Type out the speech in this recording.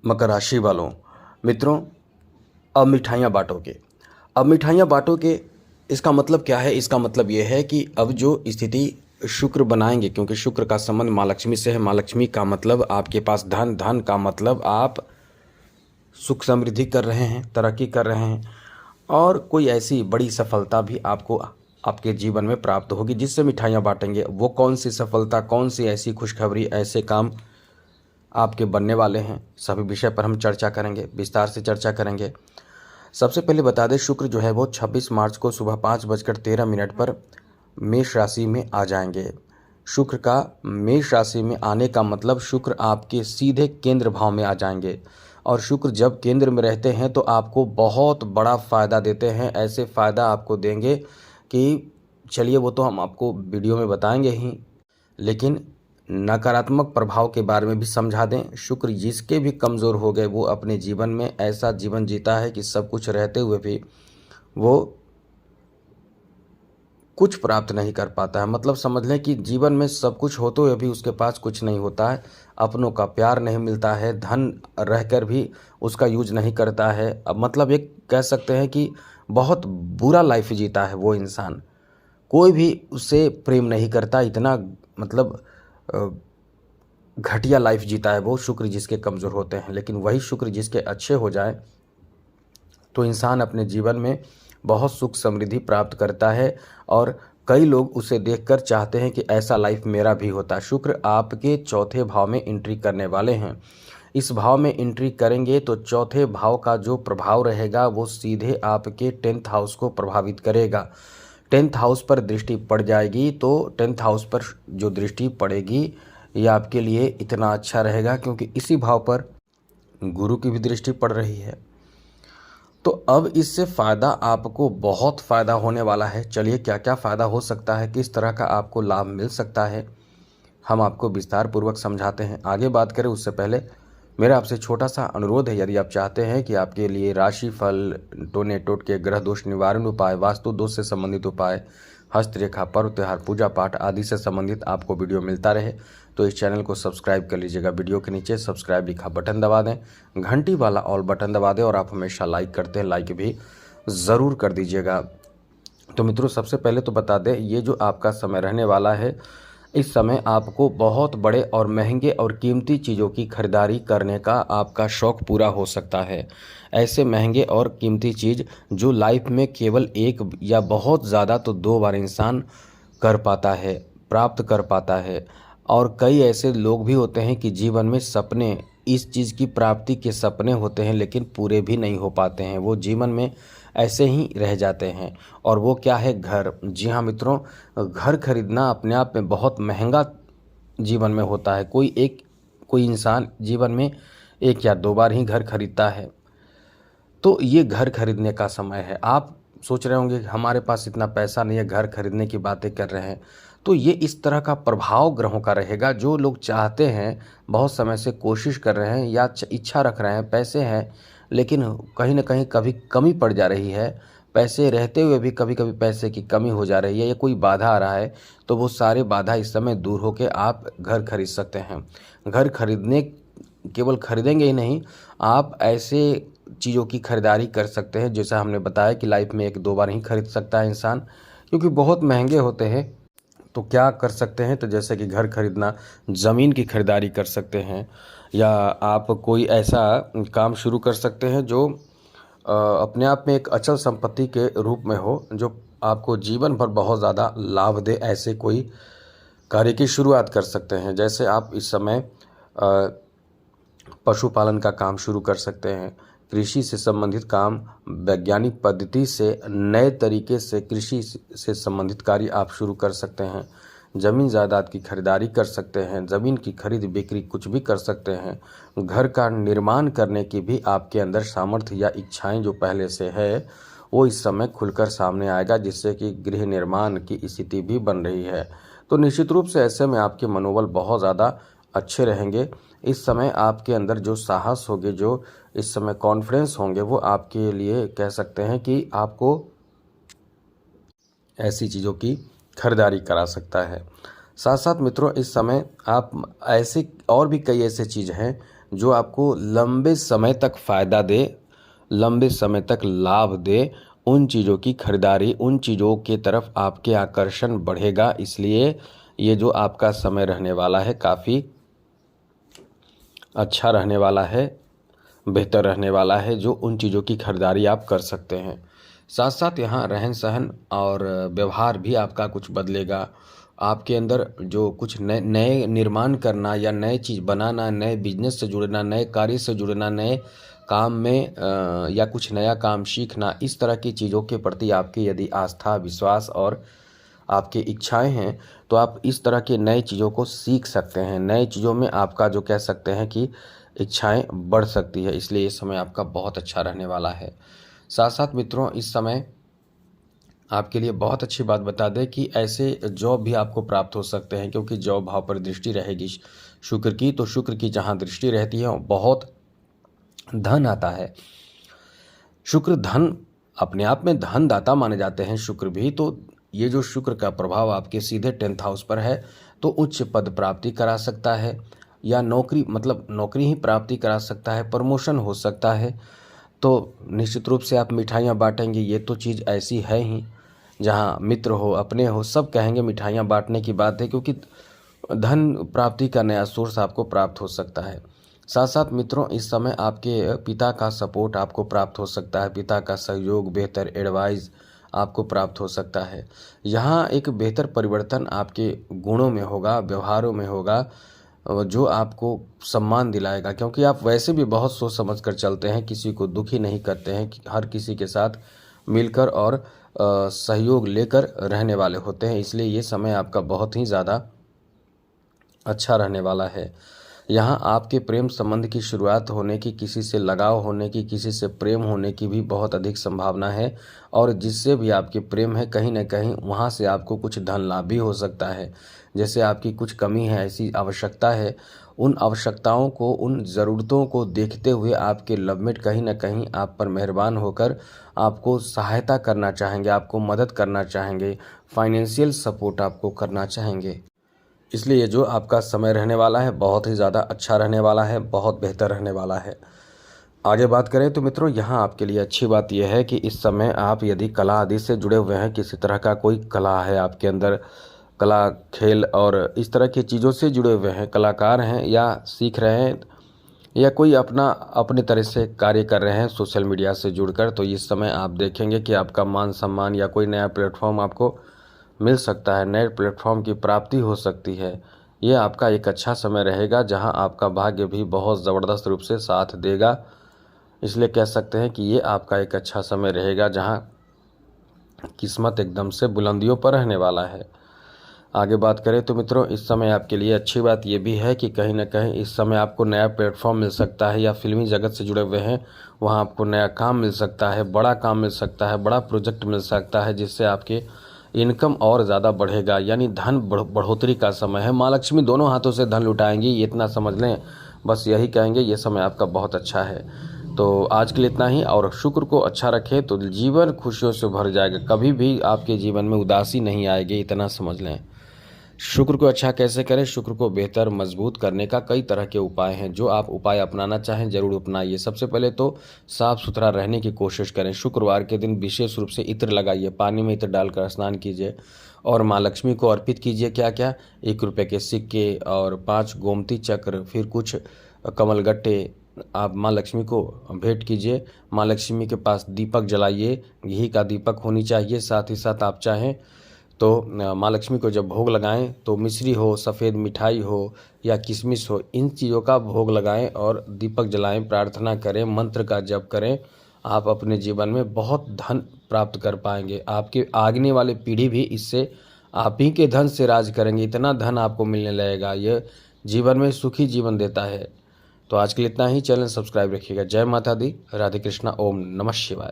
मकर राशि वालों, मित्रों, अब मिठाइयाँ बांटोगे। अब मिठाइयाँ बांटोगे, इसका मतलब क्या है? इसका मतलब ये है कि अब जो स्थिति शुक्र बनाएंगे, क्योंकि शुक्र का संबंध माँ लक्ष्मी से है। माँ लक्ष्मी का मतलब आपके पास धन, धन का मतलब आप सुख समृद्धि कर रहे हैं, तरक्की कर रहे हैं, और कोई ऐसी बड़ी सफलता भी आपको आपके जीवन में प्राप्त होगी जिससे मिठाइयाँ बांटेंगे। वो कौन सी सफलता, कौन सी ऐसी खुशखबरी, ऐसे काम आपके बनने वाले हैं, सभी विषय पर हम चर्चा करेंगे, विस्तार से चर्चा करेंगे। सबसे पहले बता दें, शुक्र जो है वो 26 मार्च को सुबह 5:13 पर मेष राशि में आ जाएंगे। शुक्र का मेष राशि में आने का मतलब शुक्र आपके सीधे केंद्र भाव में आ जाएंगे, और शुक्र जब केंद्र में रहते हैं तो आपको बहुत बड़ा फ़ायदा देते हैं। ऐसे फ़ायदा आपको देंगे कि चलिए वो तो हम आपको वीडियो में बताएंगे ही, लेकिन नकारात्मक प्रभाव के बारे में भी समझा दें। शुक्र जिसके भी कमज़ोर हो गए वो अपने जीवन में ऐसा जीवन जीता है कि सब कुछ रहते हुए भी वो कुछ प्राप्त नहीं कर पाता है। मतलब समझ लें कि जीवन में सब कुछ होते हुए भी उसके पास कुछ नहीं होता है। अपनों का प्यार नहीं मिलता है, धन रहकर भी उसका यूज नहीं करता है। अब मतलब एक कह सकते हैं कि बहुत बुरा लाइफ जीता है वो इंसान। कोई भी उससे प्रेम नहीं करता, इतना मतलब अ, घटिया लाइफ जीता है वो, शुक्र जिसके कमज़ोर होते हैं। लेकिन वही शुक्र जिसके अच्छे हो जाए तो इंसान अपने जीवन में बहुत सुख समृद्धि प्राप्त करता है, और कई लोग उसे देखकर चाहते हैं कि ऐसा लाइफ मेरा भी होता। शुक्र आपके चौथे भाव में एंट्री करने वाले हैं। इस भाव में एंट्री करेंगे तो चौथे भाव का जो प्रभाव रहेगा वो सीधे आपके 10th हाउस को प्रभावित करेगा। 10th हाउस पर दृष्टि पड़ जाएगी, तो 10th हाउस पर जो दृष्टि पड़ेगी ये आपके लिए इतना अच्छा रहेगा क्योंकि इसी भाव पर गुरु की भी दृष्टि पड़ रही है। तो अब इससे फ़ायदा, आपको बहुत फ़ायदा होने वाला है। चलिए क्या क्या फ़ायदा हो सकता है, किस तरह का आपको लाभ मिल सकता है, हम आपको विस्तार पूर्वक समझाते हैं। आगे बात करें उससे पहले मेरा आपसे छोटा सा अनुरोध है, यदि आप चाहते हैं कि आपके लिए राशि फल, टोने टोटके, ग्रह दोष निवारण उपाय, वास्तु दोष से संबंधित उपाय, हस्तरेखा, पर्व त्योहार, पूजा पाठ आदि से संबंधित आपको वीडियो मिलता रहे, तो इस चैनल को सब्सक्राइब कर लीजिएगा। वीडियो के नीचे सब्सक्राइब लिखा बटन दबा दें, घंटी वाला ऑल बटन दबा दें, और आप हमेशा लाइक करते हैं, लाइक भी ज़रूर कर दीजिएगा। तो मित्रों, सबसे पहले तो बता दें, ये जो आपका समय रहने वाला है, इस समय आपको बहुत बड़े और महंगे और कीमती चीज़ों की खरीदारी करने का आपका शौक़ पूरा हो सकता है। ऐसे महंगे और कीमती चीज़ जो लाइफ में केवल एक या बहुत ज़्यादा तो 2 बार इंसान कर पाता है, प्राप्त कर पाता है। और कई ऐसे लोग भी होते हैं कि जीवन में सपने, इस चीज़ की प्राप्ति के सपने होते हैं लेकिन पूरे भी नहीं हो पाते हैं, वो जीवन में ऐसे ही रह जाते हैं। और वो क्या है? घर। जी हाँ मित्रों, घर खरीदना अपने आप में बहुत महंगा जीवन में होता है। कोई इंसान जीवन में 1 या 2 बार ही घर खरीदता है। तो ये घर खरीदने का समय है। आप सोच रहे होंगे कि हमारे पास इतना पैसा नहीं है, घर खरीदने की बातें कर रहे हैं। तो ये इस तरह का प्रभाव ग्रहों का रहेगा। जो लोग चाहते हैं, बहुत समय से कोशिश कर रहे हैं या इच्छा रख रहे हैं, पैसे हैं लेकिन कहीं न कहीं कभी कमी पड़ जा रही है, पैसे रहते हुए भी कभी-कभी पैसे की कमी हो जा रही है या कोई बाधा आ रहा है, तो वो सारे बाधा इस समय दूर होके आप घर खरीद सकते हैं। घर खरीदने, केवल खरीदेंगे ही नहीं, आप ऐसे चीज़ों की खरीदारी कर सकते हैं जैसा हमने बताया कि लाइफ में 1-2 बार ही खरीद सकता है इंसान, क्योंकि बहुत महंगे होते हैं। तो क्या कर सकते हैं? तो जैसे कि घर खरीदना, ज़मीन की खरीदारी कर सकते हैं, या आप कोई ऐसा काम शुरू कर सकते हैं जो अपने आप में एक अचल संपत्ति के रूप में हो, जो आपको जीवन भर बहुत ज़्यादा लाभ दे। ऐसे कोई कार्य की शुरुआत कर सकते हैं। जैसे आप इस समय पशुपालन का काम शुरू कर सकते हैं, कृषि से संबंधित काम, वैज्ञानिक पद्धति से नए तरीके से कृषि से संबंधित कार्य आप शुरू कर सकते हैं। ज़मीन जायदाद की खरीदारी कर सकते हैं, ज़मीन की खरीद बिक्री कुछ भी कर सकते हैं। घर का निर्माण करने की भी आपके अंदर सामर्थ्य या इच्छाएं जो पहले से है वो इस समय खुलकर सामने आएगा, जिससे कि गृह निर्माण की स्थिति भी बन रही है। तो निश्चित रूप से ऐसे में आपके मनोबल बहुत ज़्यादा अच्छे रहेंगे। इस समय आपके अंदर जो साहस होंगे, जो इस समय कॉन्फिडेंस होंगे, वो आपके लिए कह सकते हैं कि आपको ऐसी चीज़ों की खरीदारी करा सकता है। साथ साथ मित्रों, इस समय आप ऐसे और भी कई ऐसे चीज़ हैं जो आपको लंबे समय तक फ़ायदा दे, लंबे समय तक लाभ दे, उन चीज़ों की खरीदारी, उन चीज़ों के तरफ आपके आकर्षण बढ़ेगा। इसलिए ये जो आपका समय रहने वाला है काफ़ी अच्छा रहने वाला है, बेहतर रहने वाला है, जो उन चीज़ों की खरीदारी आप कर सकते हैं। साथ साथ यहाँ रहन सहन और व्यवहार भी आपका कुछ बदलेगा। आपके अंदर जो कुछ नए नए निर्माण करना या नए चीज़ बनाना, नए बिजनेस से जुड़ना, नए कार्य से जुड़ना, नए काम में या कुछ नया काम सीखना, इस तरह की चीज़ों के प्रति आपकी यदि आस्था, विश्वास और आपकी इच्छाएं हैं तो आप इस तरह के नए चीज़ों को सीख सकते हैं। नए चीज़ों में आपका जो कह सकते हैं कि इच्छाएं बढ़ सकती है, इसलिए ये समय आपका बहुत अच्छा रहने वाला है। साथ साथ मित्रों, इस समय आपके लिए बहुत अच्छी बात बता दें कि ऐसे जॉब भी आपको प्राप्त हो सकते हैं, क्योंकि जॉब भाव पर दृष्टि रहेगी शुक्र की, तो शुक्र की जहाँ दृष्टि रहती है बहुत धन आता है। शुक्र धन अपने आप में धन दाता माने जाते हैं शुक्र भी, तो ये जो शुक्र का प्रभाव आपके सीधे 10th हाउस पर है तो उच्च पद प्राप्ति करा सकता है, या नौकरी मतलब नौकरी ही प्राप्ति करा सकता है, प्रमोशन हो सकता है। तो निश्चित रूप से आप मिठाइयाँ बांटेंगे, ये तो चीज़ ऐसी है ही, जहाँ मित्र हो, अपने हो, सब कहेंगे मिठाइयाँ बांटने की बात है, क्योंकि धन प्राप्ति का नया सोर्स आपको प्राप्त हो सकता है। साथ साथ मित्रों, इस समय आपके पिता का सपोर्ट आपको प्राप्त हो सकता है, पिता का सहयोग, बेहतर एडवाइस आपको प्राप्त हो सकता है। यहाँ एक बेहतर परिवर्तन आपके गुणों में होगा, व्यवहारों में होगा, जो आपको सम्मान दिलाएगा, क्योंकि आप वैसे भी बहुत सोच समझ कर चलते हैं, किसी को दुखी नहीं करते हैं, हर किसी के साथ मिलकर और सहयोग लेकर रहने वाले होते हैं। इसलिए ये समय आपका बहुत ही ज़्यादा अच्छा रहने वाला है। यहाँ आपके प्रेम संबंध की शुरुआत होने की, किसी से लगाव होने की, किसी से प्रेम होने की भी बहुत अधिक संभावना है, और जिससे भी आपके प्रेम है कहीं ना कहीं वहाँ से आपको कुछ धन लाभ भी हो सकता है। जैसे आपकी कुछ कमी है, ऐसी आवश्यकता है, उन आवश्यकताओं को, उन ज़रूरतों को देखते हुए आपके लवमेट कहीं ना कहीं आप पर मेहरबान होकर आपको सहायता करना चाहेंगे, आपको मदद करना चाहेंगे, फाइनेंशियल सपोर्ट आपको करना चाहेंगे। इसलिए ये जो आपका समय रहने वाला है बहुत ही ज़्यादा अच्छा रहने वाला है, बहुत बेहतर रहने वाला है। आगे बात करें तो मित्रों, यहाँ आपके लिए अच्छी बात यह है कि इस समय आप यदि कला आदि से जुड़े हुए हैं, किसी तरह का कोई कला है आपके अंदर, कला, खेल और इस तरह की चीज़ों से जुड़े हुए हैं, कलाकार हैं या सीख रहे हैं, या कोई अपने तरह से कार्य कर रहे हैं सोशल मीडिया से जुड़कर, तो इस समय आप देखेंगे कि आपका मान सम्मान या कोई नया प्लेटफॉर्म आपको मिल सकता है, नए प्लेटफॉर्म की प्राप्ति हो सकती है। ये आपका एक अच्छा समय रहेगा, जहां आपका भाग्य भी बहुत ज़बरदस्त रूप से साथ देगा। इसलिए कह सकते हैं कि ये आपका एक अच्छा समय रहेगा, जहां किस्मत एकदम से बुलंदियों पर रहने वाला है। आगे बात करें तो मित्रों, इस समय आपके लिए अच्छी बात यह भी है कि कहीं ना कहीं इस समय आपको नया प्लेटफॉर्म मिल सकता है, या फिल्मी जगत से जुड़े हुए हैं वहाँ आपको नया काम मिल सकता है, बड़ा काम मिल सकता है, बड़ा प्रोजेक्ट मिल सकता है, जिससे आपके इनकम और ज़्यादा बढ़ेगा, यानी धन बढ़ोतरी का समय है। माँ लक्ष्मी दोनों हाथों से धन लुटाएंगी, ये इतना समझ लें, बस यही कहेंगे, ये समय आपका बहुत अच्छा है। तो आज के लिए इतना ही, और शुक्र को अच्छा रखें तो जीवन खुशियों से भर जाएगा, कभी भी आपके जीवन में उदासी नहीं आएगी, इतना समझ लें। शुक्र को अच्छा कैसे करें, शुक्र को बेहतर मजबूत करने का कई तरह के उपाय हैं, जो आप उपाय अपनाना चाहें जरूर अपनाइए। सबसे पहले तो साफ सुथरा रहने की कोशिश करें। शुक्रवार के दिन विशेष रूप से इत्र लगाइए, पानी में इत्र डालकर स्नान कीजिए और माँ लक्ष्मी को अर्पित कीजिए क्या क्या, 1 रुपये के सिक्के और 5 गोमती चक्र, फिर कुछ कमलगट्टे आप माँ लक्ष्मी को भेंट कीजिए। माँ लक्ष्मी के पास दीपक जलाइए, घी का दीपक होनी चाहिए। साथ ही साथ आप चाहें तो माँ लक्ष्मी को जब भोग लगाएं तो मिश्री हो, सफ़ेद मिठाई हो या किशमिश हो, इन चीज़ों का भोग लगाएं और दीपक जलाएं, प्रार्थना करें, मंत्र का जप करें। आप अपने जीवन में बहुत धन प्राप्त कर पाएंगे। आपके आगने वाली पीढ़ी भी इससे आप ही के धन से राज करेंगे, इतना धन आपको मिलने लगेगा। यह जीवन में सुखी जीवन देता है। तो आज के लिए इतना ही। चैनल सब्सक्राइब रखिएगा। जय माता दी, राधे कृष्णा, ओम नमः शिवाय।